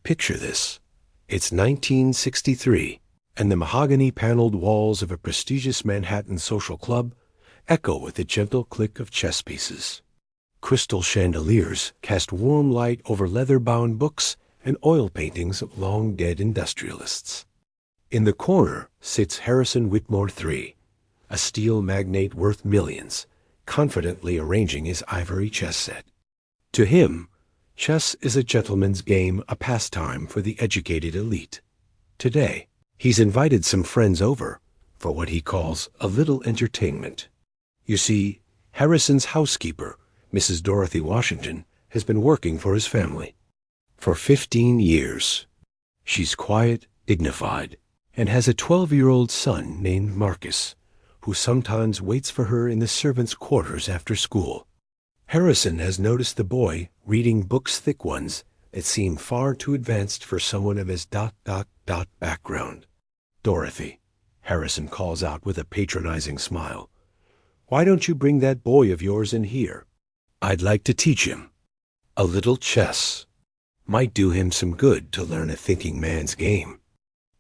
Picture this. It's 1963, and the mahogany-paneled walls of a prestigious Manhattan social club echo with the gentle click of chess pieces. Crystal chandeliers cast warm light over leather-bound books and oil paintings of long-dead industrialists. In the corner sits Harrison Whitmore III, a steel magnate worth millions, confidently arranging his ivory chess set. To him, chess is a gentleman's game, a pastime for the educated elite. Today, he's invited some friends over for what he calls a little entertainment. You see, Harrison's housekeeper, Mrs. Dorothy Washington, has been working for his family for 15 years. She's quiet, dignified, and has a 12-year-old son named Marcus, who sometimes waits for her in the servants' quarters after school. Harrison has noticed the boy reading books, thick ones that seem far too advanced for someone of his ... background. "Dorothy," Harrison calls out with a patronizing smile, "why don't you bring that boy of yours in here? I'd like to teach him a little chess. Might do him some good to learn a thinking man's game."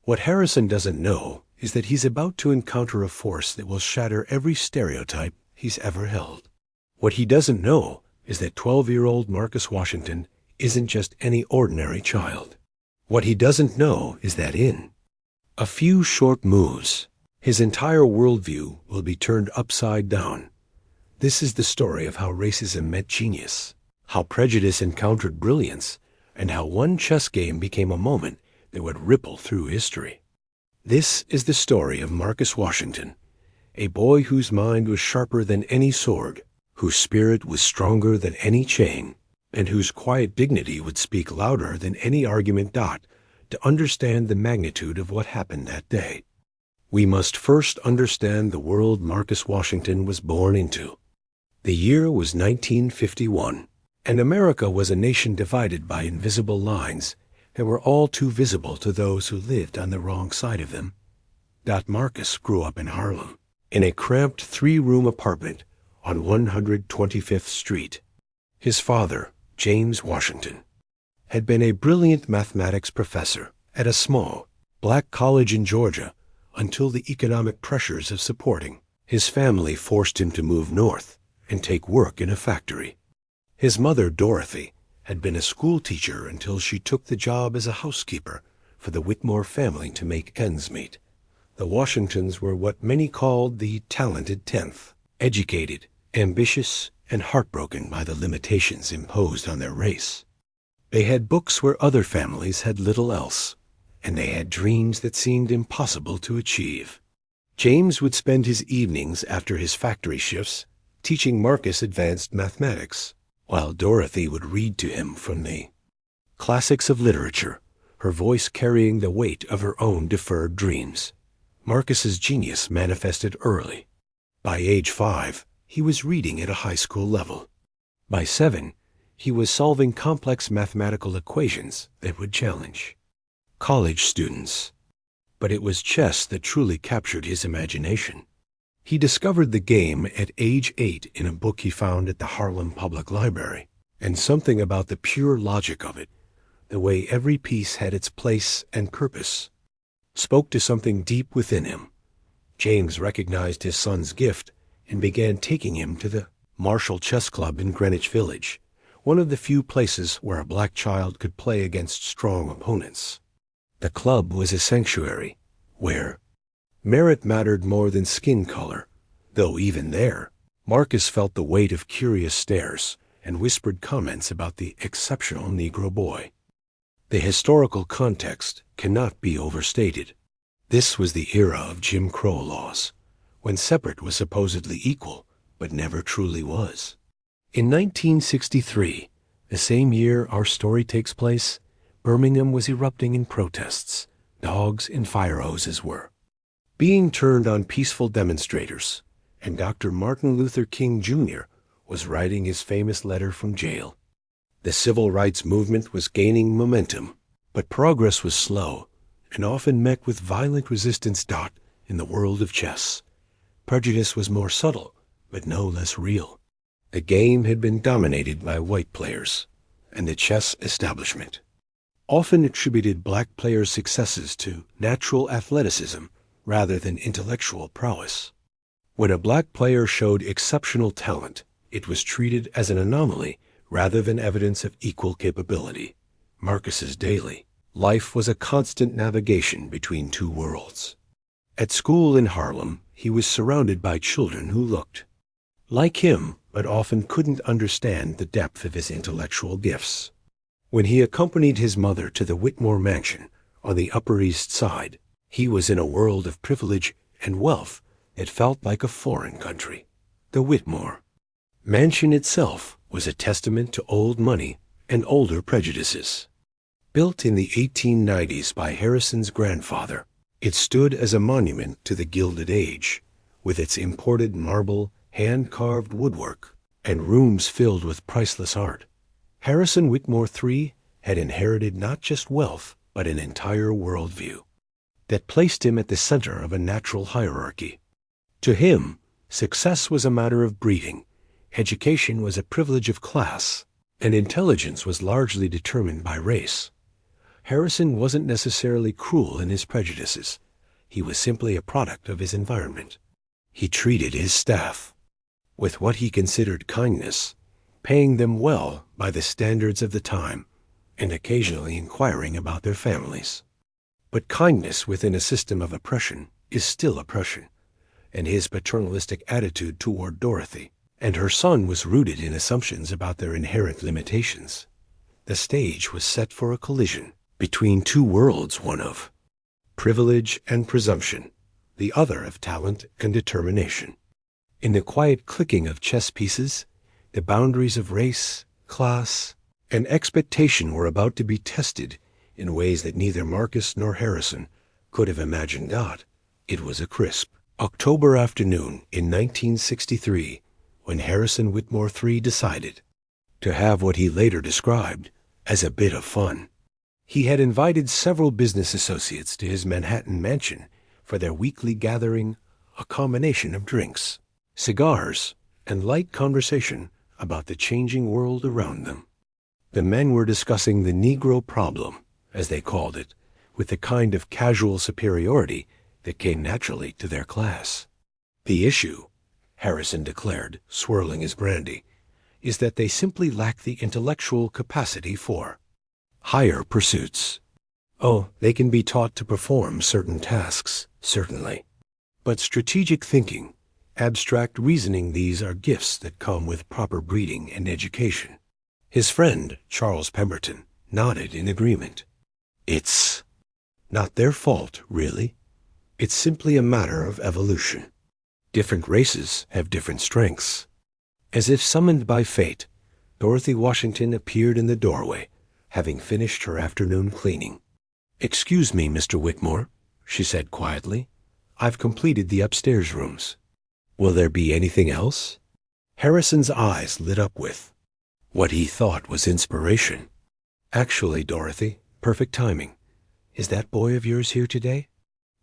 What Harrison doesn't know is that he's about to encounter a force that will shatter every stereotype he's ever held. What he doesn't know is that 12-year-old Marcus Washington isn't just any ordinary child. What he doesn't know is that in a few short moves, his entire worldview will be turned upside down. This is the story of how racism met genius, how prejudice encountered brilliance, and how one chess game became a moment that would ripple through history. This is the story of Marcus Washington, a boy whose mind was sharper than any sword, whose spirit was stronger than any chain, and whose quiet dignity would speak louder than any argument. To understand the magnitude of what happened that day, we must first understand the world Marcus Washington was born into. The year was 1951, and America was a nation divided by invisible lines that were all too visible to those who lived on the wrong side of them. Marcus grew up in Harlem, in a cramped 3-room apartment on 125th Street. His father, James Washington, had been a brilliant mathematics professor at a small black college in Georgia until the economic pressures of supporting his family forced him to move north and take work in a factory. His mother, Dorothy, had been a school teacher until she took the job as a housekeeper for the Whitmore family to make ends meet. The Washingtons were what many called the talented 10th, educated, ambitious, and heartbroken by the limitations imposed on their race. They had books where other families had little else, and they had dreams that seemed impossible to achieve. James would spend his evenings after his factory shifts teaching Marcus advanced mathematics, while Dorothy would read to him from the classics of literature, her voice carrying the weight of her own deferred dreams. Marcus's genius manifested early. By age 5, he was reading at a high school level. By 7, he was solving complex mathematical equations that would challenge college students. But it was chess that truly captured his imagination. He discovered the game at age 8 in a book he found at the Harlem Public Library, and something about the pure logic of it, the way every piece had its place and purpose, spoke to something deep within him. James recognized his son's gift and began taking him to the Marshall Chess Club in Greenwich Village, one of the few places where a black child could play against strong opponents. The club was a sanctuary where merit mattered more than skin color, though even there, Marcus felt the weight of curious stares and whispered comments about the exceptional Negro boy. The historical context cannot be overstated. This was the era of Jim Crow laws, when separate was supposedly equal, but never truly was. In 1963, the same year our story takes place, Birmingham was erupting in protests. Dogs and fire hoses were being turned on peaceful demonstrators, and Dr. Martin Luther King Jr. was writing his famous letter from jail. The civil rights movement was gaining momentum, but progress was slow and often met with violent resistance. In the world of chess, prejudice was more subtle, but no less real. The game had been dominated by white players and the chess establishment. often attributed black players' successes to natural athleticism rather than intellectual prowess. When a black player showed exceptional talent, it was treated as an anomaly rather than evidence of equal capability. Marcus's daily life was a constant navigation between two worlds. At school in Harlem, he was surrounded by children who looked like him, but often couldn't understand the depth of his intellectual gifts. When he accompanied his mother to the Whitmore mansion on the Upper East Side, he was in a world of privilege and wealth that felt like a foreign country. The Whitmore mansion itself was a testament to old money and older prejudices. Built in the 1890s by Harrison's grandfather, it stood as a monument to the Gilded Age, with its imported marble, hand-carved woodwork, and rooms filled with priceless art. Harrison Whitmore III had inherited not just wealth, but an entire worldview that placed him at the center of a natural hierarchy. To him, success was a matter of breeding, education was a privilege of class, and intelligence was largely determined by race. Harrison wasn't necessarily cruel in his prejudices. He was simply a product of his environment. He treated his staff with what he considered kindness, paying them well by the standards of the time, and occasionally inquiring about their families. But kindness within a system of oppression is still oppression, and his paternalistic attitude toward Dorothy and her son was rooted in assumptions about their inherent limitations. The stage was set for a collision between two worlds, one of privilege and presumption, the other of talent and determination. In the quiet clicking of chess pieces, the boundaries of race, class, and expectation were about to be tested in ways that neither Marcus nor Harrison could have imagined. It was a crisp October afternoon in 1963 when Harrison Whitmore III decided to have what he later described as a bit of fun. He had invited several business associates to his Manhattan mansion for their weekly gathering, a combination of drinks, cigars, and light conversation about the changing world around them. The men were discussing the Negro problem, as they called it, with the kind of casual superiority that came naturally to their class. The issue, Harrison declared, swirling his brandy, is that they simply lack the intellectual capacity for higher pursuits. Oh, they can be taught to perform certain tasks, certainly. But strategic thinking, abstract reasoning, these are gifts that come with proper breeding and education. His friend, Charles Pemberton, nodded in agreement. It's not their fault, really. It's simply a matter of evolution. Different races have different strengths. As if summoned by fate, Dorothy Washington appeared in the doorway, having finished her afternoon cleaning. "Excuse me, Mr. Whitmore," she said quietly. "I've completed the upstairs rooms. Will there be anything else?" Harrison's eyes lit up with what he thought was inspiration. "Actually, Dorothy, perfect timing. Is that boy of yours here today?"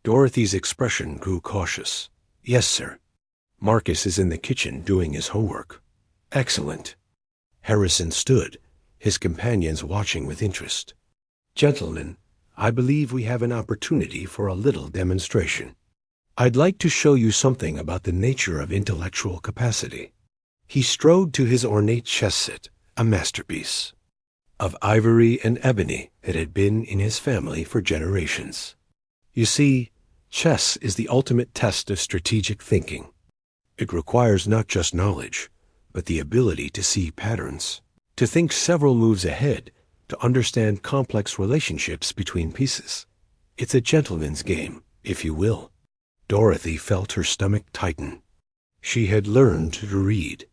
Dorothy's expression grew cautious. "Yes, sir. Marcus is in the kitchen doing his homework." "Excellent." Harrison stood, his companions watching with interest. "Gentlemen, I believe we have an opportunity for a little demonstration. I'd like to show you something about the nature of intellectual capacity." He strode to his ornate chess set, a masterpiece of ivory and ebony that had been in his family for generations. You see, chess is the ultimate test of strategic thinking. It requires not just knowledge, but the ability to see patterns, to think several moves ahead, to understand complex relationships between pieces. It's a gentleman's game, if you will. Dorothy felt her stomach tighten. She had learned to read.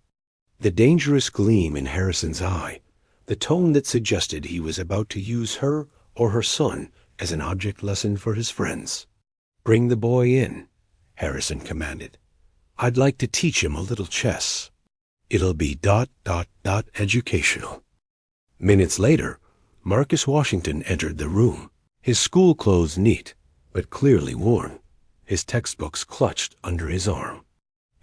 The dangerous gleam in Harrison's eye, the tone that suggested he was about to use her or her son as an object lesson for his friends. "Bring the boy in," Harrison commanded. "I'd like to teach him a little chess. It'll be ... educational." Minutes later, Marcus Washington entered the room, his school clothes neat, but clearly worn, his textbooks clutched under his arm.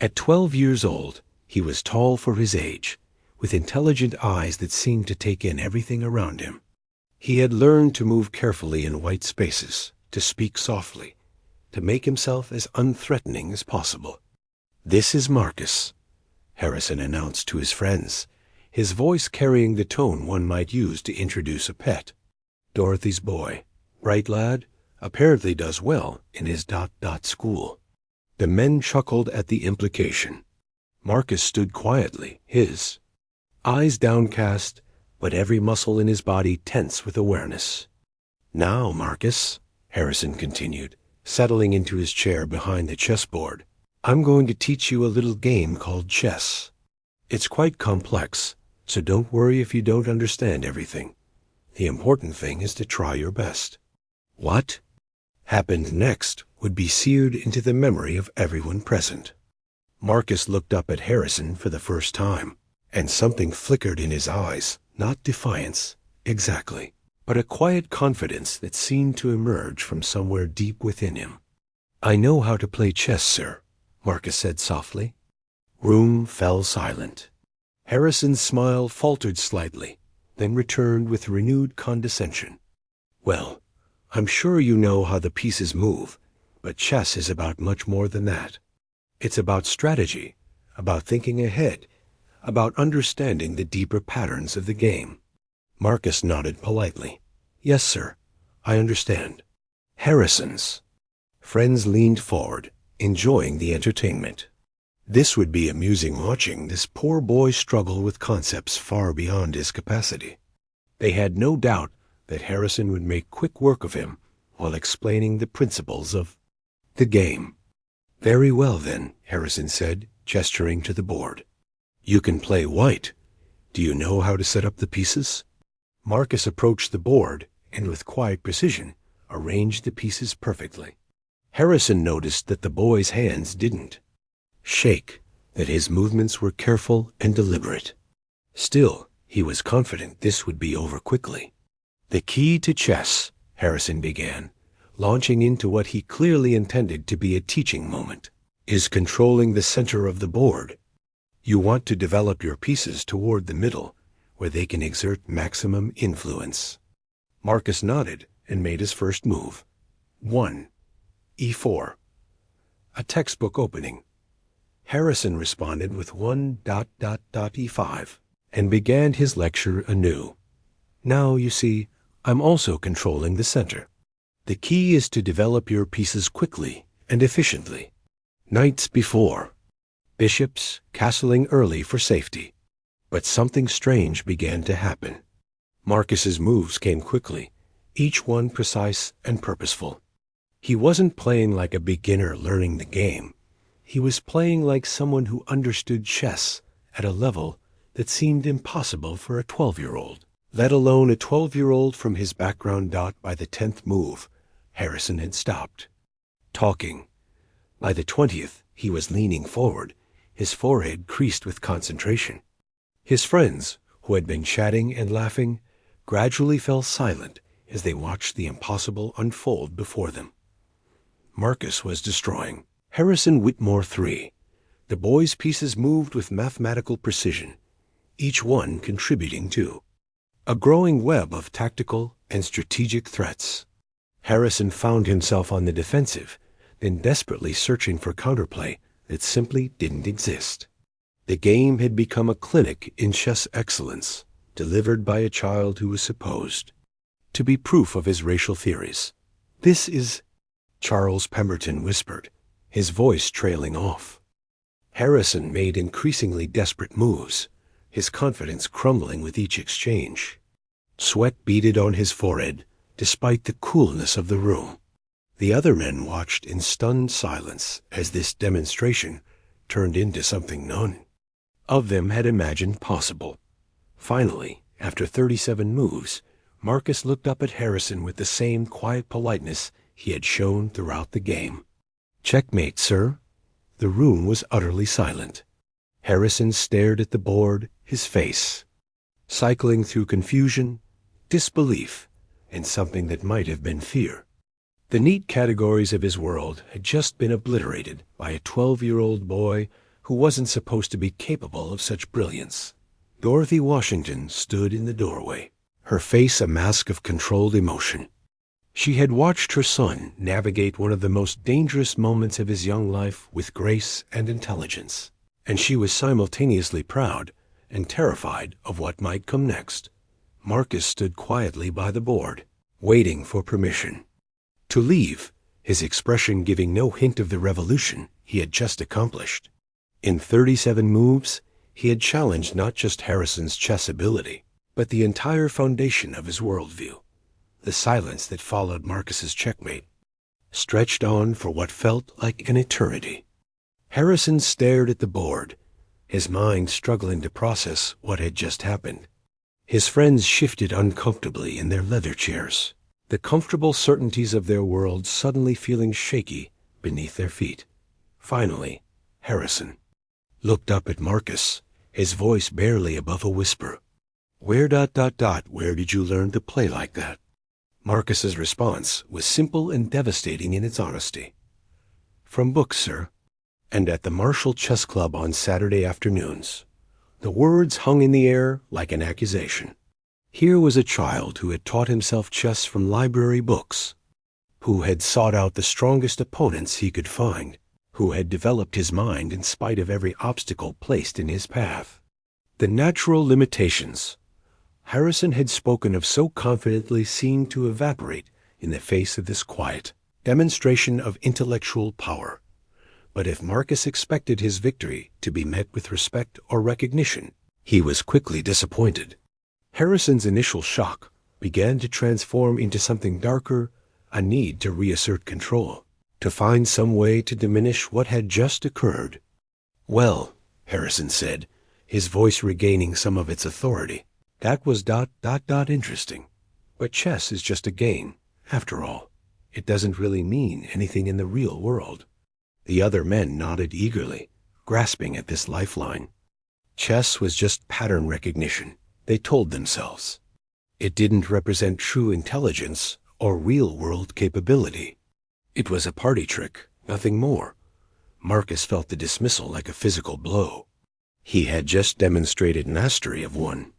At 12 years old, he was tall for his age, with intelligent eyes that seemed to take in everything around him. He had learned to move carefully in white spaces, to speak softly, to make himself as unthreatening as possible. "This is Marcus," Harrison announced to his friends, his voice carrying the tone one might use to introduce a pet. "Dorothy's boy. Bright lad, apparently does well in his ... school." The men chuckled at the implication. Marcus stood quietly, his eyes downcast, but every muscle in his body tense with awareness. "Now, Marcus," Harrison continued, settling into his chair behind the chessboard, "I'm going to teach you a little game called chess. It's quite complex, so don't worry if you don't understand everything. The important thing is to try your best." What happened next would be seared into the memory of everyone present. Marcus looked up at Harrison for the first time, and something flickered in his eyes, not defiance, exactly, but a quiet confidence that seemed to emerge from somewhere deep within him. "I know how to play chess, sir," Marcus said softly. Room fell silent. Harrison's smile faltered slightly, then returned with renewed condescension. "Well, I'm sure you know how the pieces move, but chess is about much more than that. It's about strategy, about thinking ahead, about understanding the deeper patterns of the game." Marcus nodded politely. "Yes, sir, I understand." Harrison's friends leaned forward, enjoying the entertainment. This would be amusing watching this poor boy struggle with concepts far beyond his capacity. They had no doubt that Harrison would make quick work of him while explaining the principles of the game. "Very well, then," Harrison said, gesturing to the board. "You can play white. Do you know how to set up the pieces?" Marcus approached the board and with quiet precision arranged the pieces perfectly. Harrison noticed that the boy's hands didn't shake, that his movements were careful and deliberate. Still, he was confident this would be over quickly. "The key to chess," Harrison began, launching into what he clearly intended to be a teaching moment, "is controlling the center of the board. You want to develop your pieces toward the middle, where they can exert maximum influence." Marcus nodded and made his first move. 1. E4. A textbook opening. Harrison responded with 1... and began his lecture anew. "Now, you see, I'm also controlling the center. The key is to develop your pieces quickly and efficiently. Knights before, bishops castling early for safety." But something strange began to happen. Marcus's moves came quickly, each one precise and purposeful. He wasn't playing like a beginner learning the game. He was playing like someone who understood chess at a level that seemed impossible for a 12-year-old, let alone a 12-year-old from his background. By the 10th move, Harrison had stopped talking. By the 20th, he was leaning forward, his forehead creased with concentration. His friends, who had been chatting and laughing, gradually fell silent as they watched the impossible unfold before them. Marcus was destroying Harrison Whitmore 3. The boy's pieces moved with mathematical precision, each one contributing to a growing web of tactical and strategic threats. Harrison found himself on the defensive, then desperately searching for counterplay that simply didn't exist. The game had become a clinic in chess excellence, delivered by a child who was supposed to be proof of his racial theories. "This is..." Charles Pemberton whispered, his voice trailing off. Harrison made increasingly desperate moves, his confidence crumbling with each exchange. Sweat beaded on his forehead, despite the coolness of the room. The other men watched in stunned silence as this demonstration turned into something none of them had imagined possible. Finally, after 37 moves, Marcus looked up at Harrison with the same quiet politeness he had shown throughout the game. "Checkmate, sir." The room was utterly silent. Harrison stared at the board, his face cycling through confusion, disbelief, and something that might have been fear. The neat categories of his world had just been obliterated by a 12-year-old boy who wasn't supposed to be capable of such brilliance. Dorothy Washington stood in the doorway, her face a mask of controlled emotion. She had watched her son navigate one of the most dangerous moments of his young life with grace and intelligence, and she was simultaneously proud and terrified of what might come next. Marcus stood quietly by the board, waiting for permission to leave, his expression giving no hint of the revolution he had just accomplished. In 37 moves, he had challenged not just Harrison's chess ability, but the entire foundation of his worldview. The silence that followed Marcus's checkmate stretched on for what felt like an eternity. Harrison stared at the board, his mind struggling to process what had just happened. His friends shifted uncomfortably in their leather chairs, the comfortable certainties of their world suddenly feeling shaky beneath their feet. Finally, Harrison looked up at Marcus, his voice barely above a whisper. Where did you learn to play like that? Marcus's response was simple and devastating in its honesty. From books, sir, and at the Marshall Chess Club on Saturday afternoons. The words hung in the air like an accusation. Here was a child who had taught himself chess from library books, who had sought out the strongest opponents he could find, who had developed his mind in spite of every obstacle placed in his path. The natural limitations Harrison had spoken of so confidently seemed to evaporate in the face of this quiet demonstration of intellectual power. But if Marcus expected his victory to be met with respect or recognition, he was quickly disappointed. Harrison's initial shock began to transform into something darker, a need to reassert control, to find some way to diminish what had just occurred. Well, Harrison said, his voice regaining some of its authority, that was interesting. But chess is just a game, after all. It doesn't really mean anything in the real world. The other men nodded eagerly, grasping at this lifeline. Chess was just pattern recognition, they told themselves. It didn't represent true intelligence or real-world capability. It was a party trick, nothing more. Marcus felt the dismissal like a physical blow. He had just demonstrated mastery of one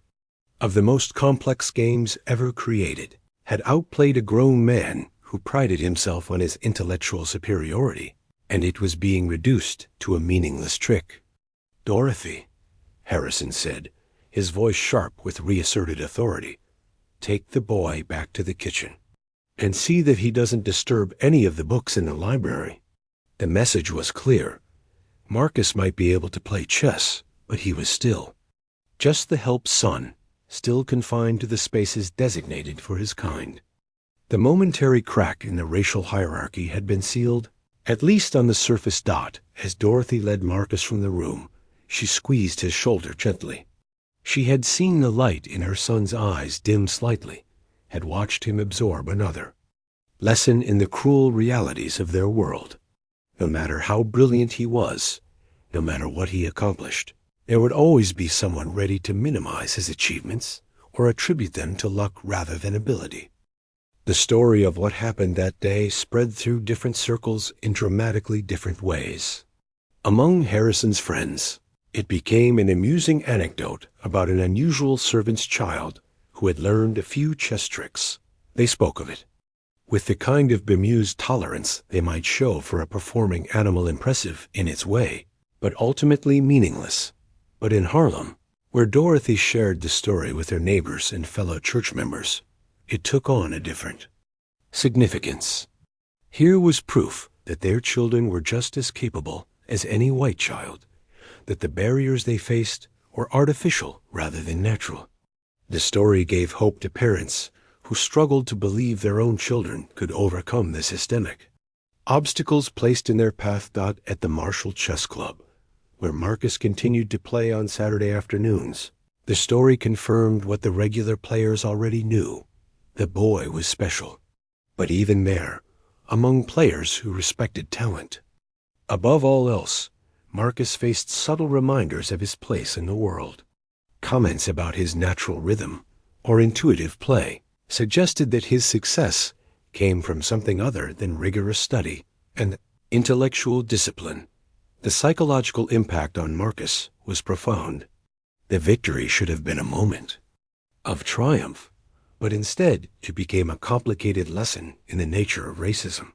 of the most complex games ever created, had outplayed a grown man who prided himself on his intellectual superiority, and it was being reduced to a meaningless trick. Dorothy, Harrison said, his voice sharp with reasserted authority, take the boy back to the kitchen and see that he doesn't disturb any of the books in the library. The message was clear. Marcus might be able to play chess, but he was still just the help's son, still confined to the spaces designated for his kind. The momentary crack in the racial hierarchy had been sealed, at least on the surface. As Dorothy led Marcus from the room, she squeezed his shoulder gently. She had seen the light in her son's eyes dim slightly, had watched him absorb another lesson in the cruel realities of their world. No matter how brilliant he was, no matter what he accomplished, there would always be someone ready to minimize his achievements or attribute them to luck rather than ability. The story of what happened that day spread through different circles in dramatically different ways. Among Harrison's friends, it became an amusing anecdote about an unusual servant's child who had learned a few chess tricks. They spoke of it with the kind of bemused tolerance they might show for a performing animal impressive in its way, but ultimately meaningless. But in Harlem, where Dorothy shared the story with her neighbors and fellow church members, it took on a different significance. Here was proof that their children were just as capable as any white child, that the barriers they faced were artificial rather than natural. The story gave hope to parents who struggled to believe their own children could overcome the systemic obstacles placed in their path. At the Marshall Chess Club, where Marcus continued to play on Saturday afternoons, the story confirmed what the regular players already knew. The boy was special. But even there, among players who respected talent, above all else, Marcus faced subtle reminders of his place in the world. Comments about his natural rhythm or intuitive play suggested that his success came from something other than rigorous study and intellectual discipline. The psychological impact on Marcus was profound. The victory should have been a moment of triumph, but instead it became a complicated lesson in the nature of racism.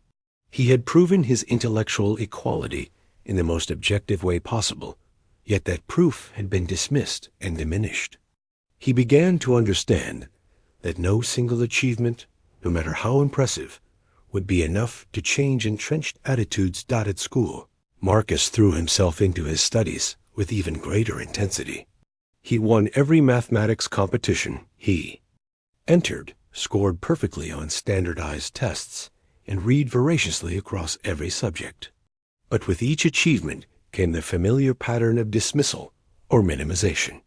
He had proven his intellectual equality in the most objective way possible, yet that proof had been dismissed and diminished. He began to understand that no single achievement, no matter how impressive, would be enough to change entrenched attitudes at school. Marcus threw himself into his studies with even greater intensity. He won every mathematics competition he entered, scored perfectly on standardized tests, and read voraciously across every subject. But with each achievement came the familiar pattern of dismissal or minimization.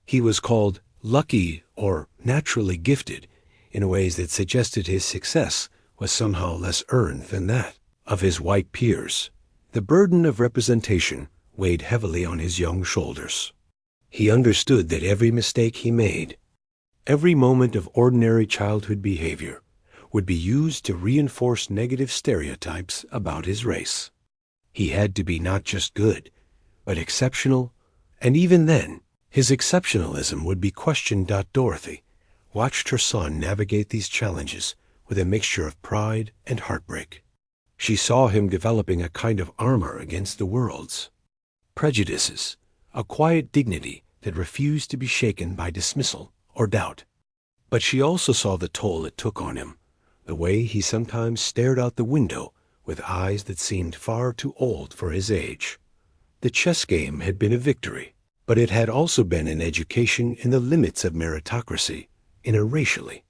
He was called lucky or naturally gifted in ways that suggested his success was somehow less earned than that of his white peers. The burden of representation weighed heavily on his young shoulders. He understood that every mistake he made, every moment of ordinary childhood behavior, would be used to reinforce negative stereotypes about his race. He had to be not just good, but exceptional, and even then, his exceptionalism would be questioned. Dorothy watched her son navigate these challenges with a mixture of pride and heartbreak. She saw him developing a kind of armor against the world's prejudices, a quiet dignity that refused to be shaken by dismissal or doubt. But she also saw the toll it took on him, the way he sometimes stared out the window with eyes that seemed far too old for his age. The chess game had been a victory, but it had also been an education in the limits of meritocracy in a racially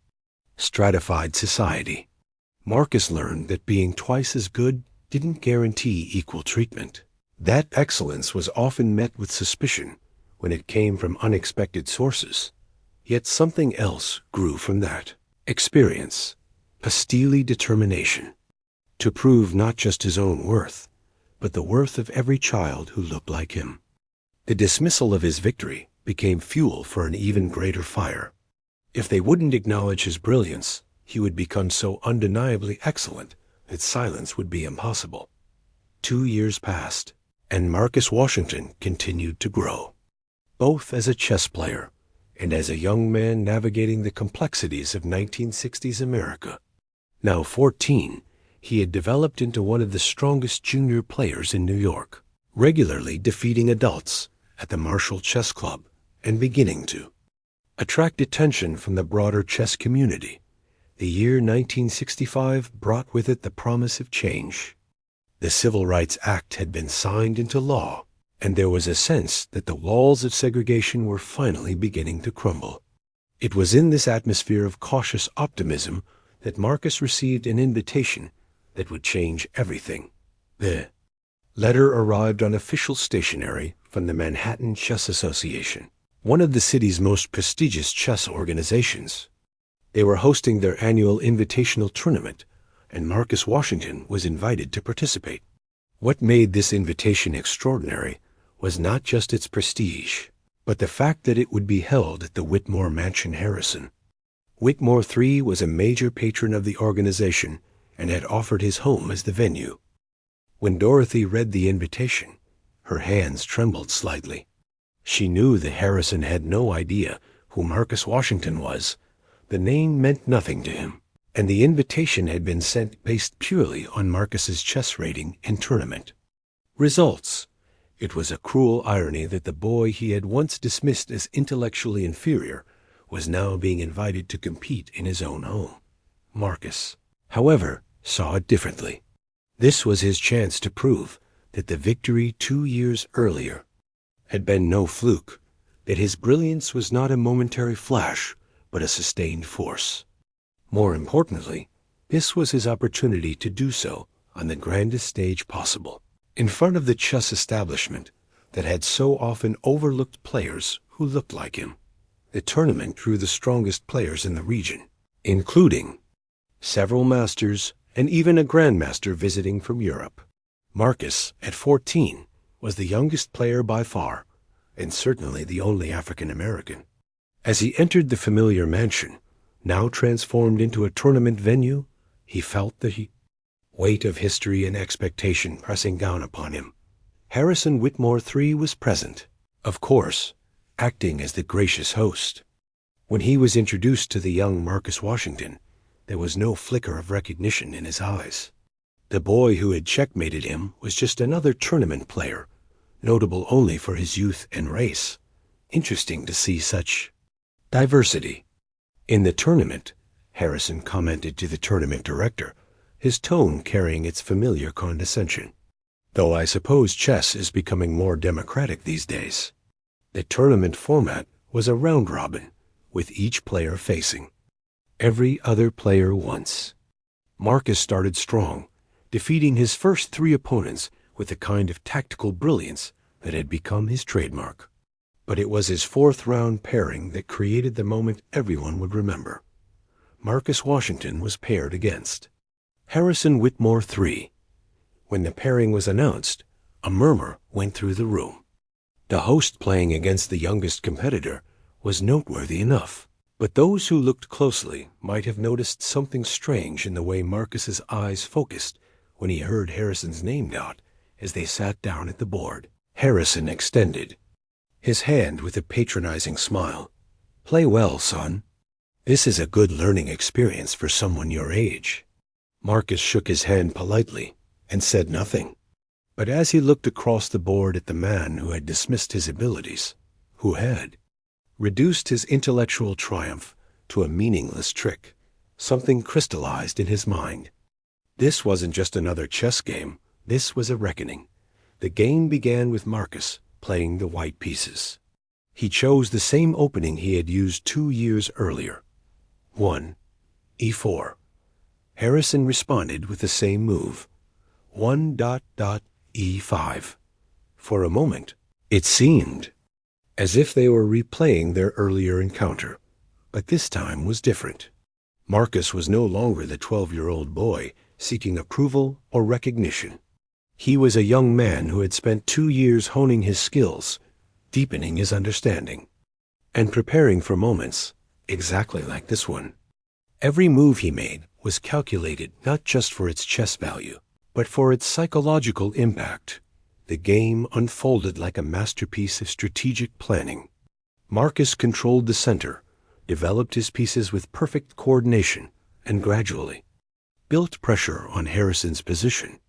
stratified society. Marcus learned that being twice as good didn't guarantee equal treatment. That excellence was often met with suspicion when it came from unexpected sources. Yet something else grew from that experience, a steely determination to prove not just his own worth, but the worth of every child who looked like him. The dismissal of his victory became fuel for an even greater fire. If they wouldn't acknowledge his brilliance, he would become so undeniably excellent that silence would be impossible. 2 years passed, and Marcus Washington continued to grow, both as a chess player and as a young man navigating the complexities of 1960s America. Now 14, he had developed into one of the strongest junior players in New York, regularly defeating adults at the Marshall Chess Club and beginning to attract attention from the broader chess community. The year 1965 brought with it the promise of change. The Civil Rights Act had been signed into law, and there was a sense that the walls of segregation were finally beginning to crumble. It was in this atmosphere of cautious optimism that Marcus received an invitation that would change everything. The letter arrived on official stationery from the Manhattan Chess Association, one of the city's most prestigious chess organizations. They were hosting their annual invitational tournament, and Marcus Washington was invited to participate. What made this invitation extraordinary was not just its prestige, but the fact that it would be held at the Whitmore Mansion, Harrison. Whitmore III was a major patron of the organization and had offered his home as the venue. When Dorothy read the invitation, her hands trembled slightly. She knew that Harrison had no idea who Marcus Washington was. The name meant nothing to him, and the invitation had been sent based purely on Marcus's chess rating and tournament results. It was a cruel irony that the boy he had once dismissed as intellectually inferior was now being invited to compete in his own home. Marcus, however, saw it differently. This was his chance to prove that the victory 2 years earlier had been no fluke, that his brilliance was not a momentary flash, but a sustained force. More importantly, this was his opportunity to do so on the grandest stage possible, in front of the chess establishment that had so often overlooked players who looked like him. The tournament drew the strongest players in the region, including several masters and even a grandmaster visiting from Europe. Marcus, at 14, was the youngest player by far, and certainly the only African American. As he entered the familiar mansion, now transformed into a tournament venue, he felt the weight of history and expectation pressing down upon him. Harrison Whitmore III was present, of course, acting as the gracious host. When he was introduced to the young Marcus Washington, there was no flicker of recognition in his eyes. The boy who had checkmated him was just another tournament player, notable only for his youth and race. Interesting to see such diversity. In the tournament, Harrison commented to the tournament director, his tone carrying its familiar condescension. Though I suppose chess is becoming more democratic these days. The tournament format was a round robin, with each player facing every other player once. Marcus started strong, defeating his first 3 opponents with the kind of tactical brilliance that had become his trademark. But it was his 4th round pairing that created the moment everyone would remember. Marcus Washington was paired against Harrison Whitmore III. When the pairing was announced, a murmur went through the room. The host playing against the youngest competitor was noteworthy enough, but those who looked closely might have noticed something strange in the way Marcus's eyes focused when he heard Harrison's name out as they sat down at the board. Harrison extended his hand with a patronizing smile. "Play well, son. This is a good learning experience for someone your age." Marcus shook his hand politely and said nothing. But as he looked across the board at the man who had dismissed his abilities, who had reduced his intellectual triumph to a meaningless trick, something crystallized in his mind. This wasn't just another chess game. This was a reckoning. The game began with Marcus playing the white pieces. He chose the same opening he had used 2 years earlier. 1. E4. Harrison responded with the same move. 1.E5. For a moment, it seemed as if they were replaying their earlier encounter, but this time was different. Marcus was no longer the 12-year-old boy seeking approval or recognition. He was a young man who had spent 2 years honing his skills, deepening his understanding, and preparing for moments exactly like this one. Every move he made was calculated not just for its chess value, but for its psychological impact. The game unfolded like a masterpiece of strategic planning. Marcus controlled the center, developed his pieces with perfect coordination, and gradually built pressure on Harrison's position.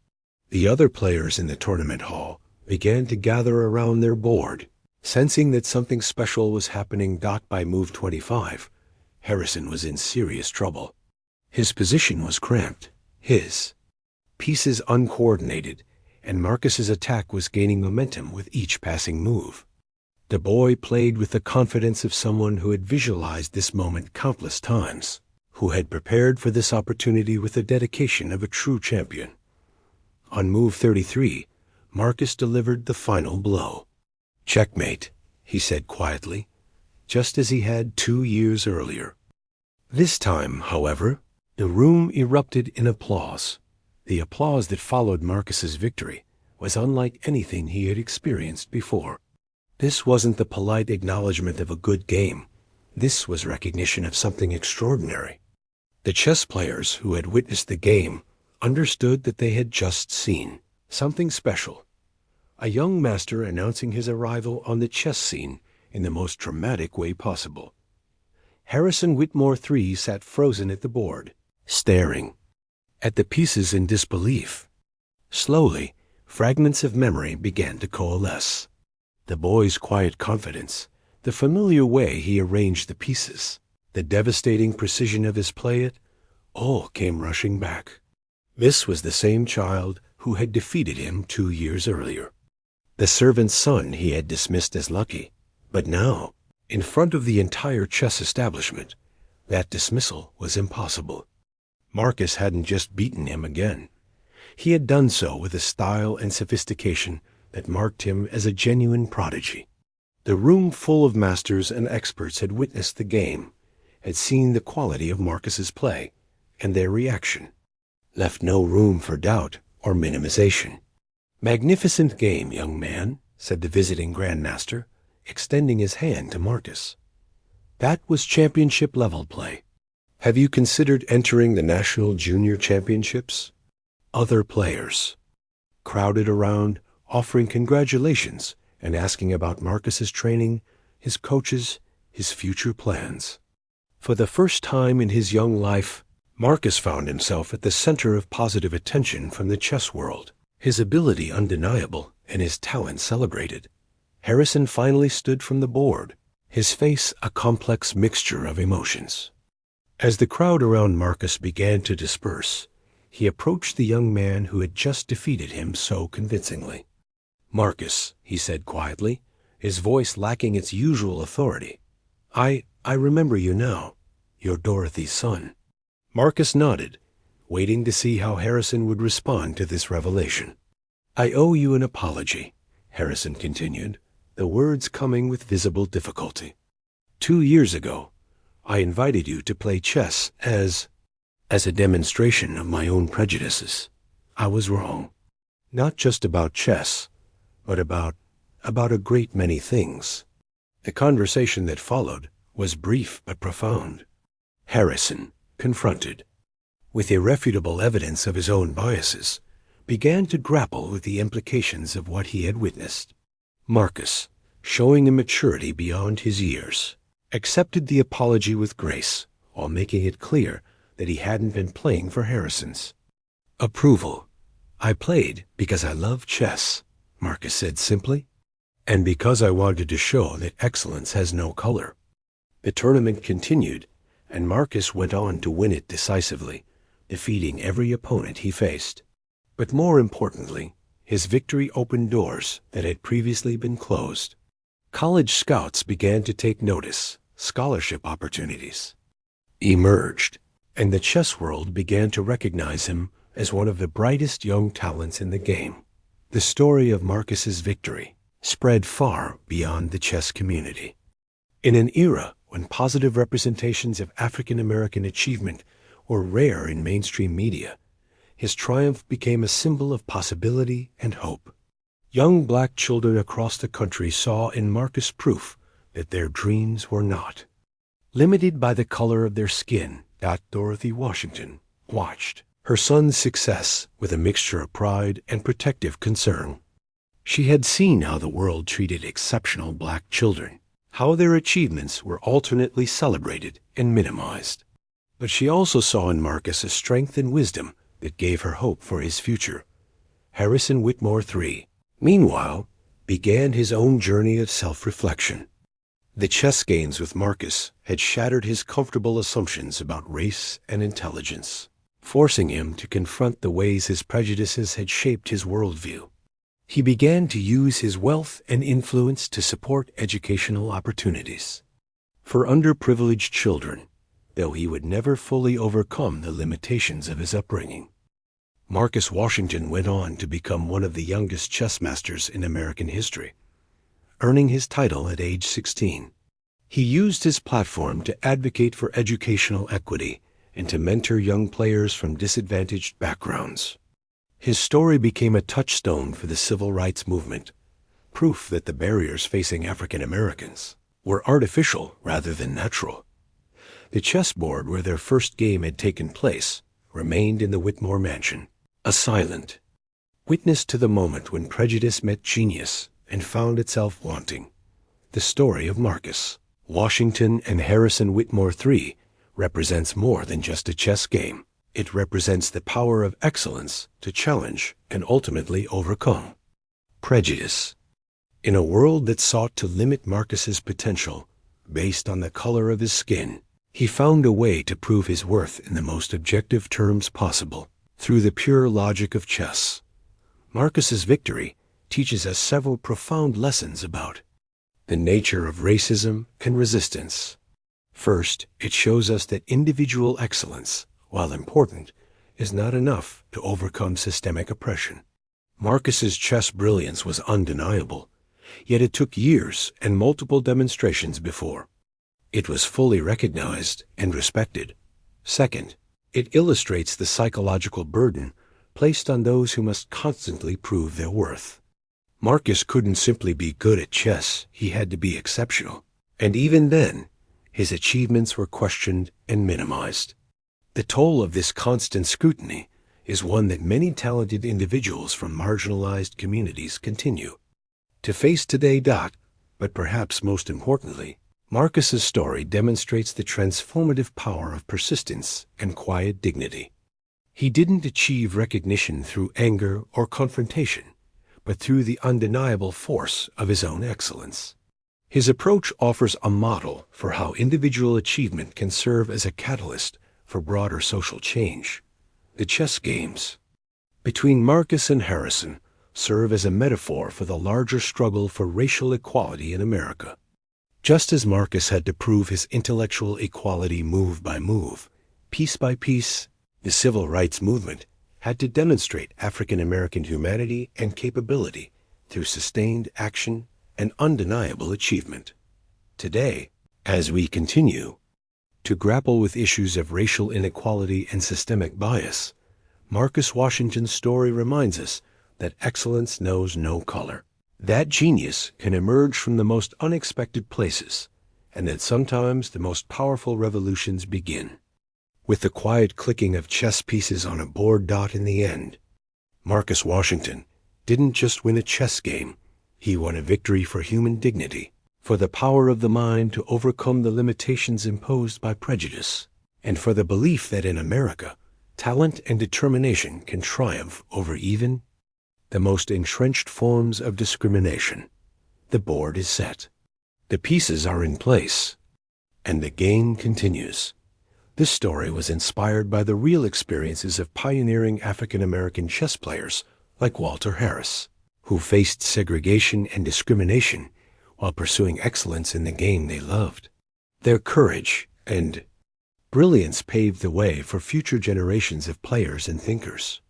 The other players in the tournament hall began to gather around their board, sensing that something special was happening. By move 25, Harrison was in serious trouble. His position was cramped, his pieces uncoordinated, and Marcus's attack was gaining momentum with each passing move. The boy played with the confidence of someone who had visualized this moment countless times, who had prepared for this opportunity with the dedication of a true champion. On move 33, Marcus delivered the final blow. "Checkmate," he said quietly, just as he had 2 years earlier. This time, however, the room erupted in applause. The applause that followed Marcus's victory was unlike anything he had experienced before. This wasn't the polite acknowledgement of a good game. This was recognition of something extraordinary. The chess players who had witnessed the game understood that they had just seen something special. A young master announcing his arrival on the chess scene in the most dramatic way possible. Harrison Whitmore III sat frozen at the board, staring at the pieces in disbelief. Slowly, fragments of memory began to coalesce. The boy's quiet confidence, the familiar way he arranged the pieces, the devastating precision of his play, it all came rushing back. This was the same child who had defeated him 2 years earlier. The servant's son he had dismissed as lucky. But now, in front of the entire chess establishment, that dismissal was impossible. Marcus hadn't just beaten him again. He had done so with a style and sophistication that marked him as a genuine prodigy. The room full of masters and experts had witnessed the game, had seen the quality of Marcus's play, and their reaction left no room for doubt or minimization. "Magnificent game, young man," said the visiting grandmaster, extending his hand to Marcus. "That was championship-level play. Have you considered entering the National Junior Championships?" Other players crowded around, offering congratulations and asking about Marcus's training, his coaches, his future plans. For the first time in his young life, Marcus found himself at the center of positive attention from the chess world. His ability undeniable and his talent celebrated. Harrison finally stood from the board, his face a complex mixture of emotions. As the crowd around Marcus began to disperse, he approached the young man who had just defeated him so convincingly. "Marcus," he said quietly, his voice lacking its usual authority, I remember you now. You're Dorothy's son." Marcus nodded, waiting to see how Harrison would respond to this revelation. "I owe you an apology," Harrison continued, the words coming with visible difficulty. "2 years ago, I invited you to play chess as a demonstration of my own prejudices. I was wrong. Not just about chess, but about a great many things." The conversation that followed was brief but profound. Harrison, confronted with irrefutable evidence of his own biases, began to grapple with the implications of what he had witnessed. Marcus, showing a maturity beyond his years, accepted the apology with grace while making it clear that he hadn't been playing for Harrison's approval. "I played because I love chess," Marcus said simply, "and because I wanted to show that excellence has no color." The tournament continued, and Marcus went on to win it decisively, defeating every opponent he faced. But more importantly, his victory opened doors that had previously been closed. College scouts began to take notice, scholarship opportunities emerged, and the chess world began to recognize him as one of the brightest young talents in the game. The story of Marcus's victory spread far beyond the chess community. In an era when positive representations of African American achievement were rare in mainstream media, his triumph became a symbol of possibility and hope. Young black children across the country saw in Marcus proof that their dreams were not limited by the color of their skin. Dorothy Washington watched her son's success with a mixture of pride and protective concern. She had seen how the world treated exceptional black children, how their achievements were alternately celebrated and minimized. But she also saw in Marcus a strength and wisdom that gave her hope for his future. Harrison Whitmore III, meanwhile, began his own journey of self-reflection. The chess games with Marcus had shattered his comfortable assumptions about race and intelligence, forcing him to confront the ways his prejudices had shaped his worldview. He began to use his wealth and influence to support educational opportunities for underprivileged children, though he would never fully overcome the limitations of his upbringing. Marcus Washington went on to become one of the youngest chess masters in American history, earning his title at age 16. He used his platform to advocate for educational equity and to mentor young players from disadvantaged backgrounds. His story became a touchstone for the civil rights movement, proof that the barriers facing African Americans were artificial rather than natural. The chessboard where their first game had taken place remained in the Whitmore mansion, a silent witness to the moment when prejudice met genius and found itself wanting. The story of Marcus Washington and Harrison Whitmore III represents more than just a chess game. It represents the power of excellence to challenge and ultimately overcome prejudice. In a world that sought to limit Marcus's potential based on the color of his skin, he found a way to prove his worth in the most objective terms possible, through the pure logic of chess. Marcus's victory teaches us several profound lessons about the nature of racism and resistance. First, it shows us that individual excellence, while important, is not enough to overcome systemic oppression. Marcus's chess brilliance was undeniable, yet it took years and multiple demonstrations before it was fully recognized and respected. Second, it illustrates the psychological burden placed on those who must constantly prove their worth. Marcus couldn't simply be good at chess, he had to be exceptional. And even then, his achievements were questioned and minimized. The toll of this constant scrutiny is one that many talented individuals from marginalized communities continue to face today. But perhaps most importantly, Marcus's story demonstrates the transformative power of persistence and quiet dignity. He didn't achieve recognition through anger or confrontation, but through the undeniable force of his own excellence. His approach offers a model for how individual achievement can serve as a catalyst for broader social change. The chess games between Marcus and Harrison serve as a metaphor for the larger struggle for racial equality in America. Just as Marcus had to prove his intellectual equality move by move, piece by piece, the civil rights movement had to demonstrate African American humanity and capability through sustained action and undeniable achievement. Today, as we continue to grapple with issues of racial inequality and systemic bias, Marcus Washington's story reminds us that excellence knows no color, that genius can emerge from the most unexpected places, and that sometimes the most powerful revolutions begin with the quiet clicking of chess pieces on a board dot in the end. Marcus Washington didn't just win a chess game, he won a victory for human dignity, for the power of the mind to overcome the limitations imposed by prejudice, and for the belief that in America, talent and determination can triumph over even the most entrenched forms of discrimination. The board is set. The pieces are in place, and the game continues. This story was inspired by the real experiences of pioneering African American chess players like Walter Harris, who faced segregation and discrimination while pursuing excellence in the game they loved. Their courage and brilliance paved the way for future generations of players and thinkers.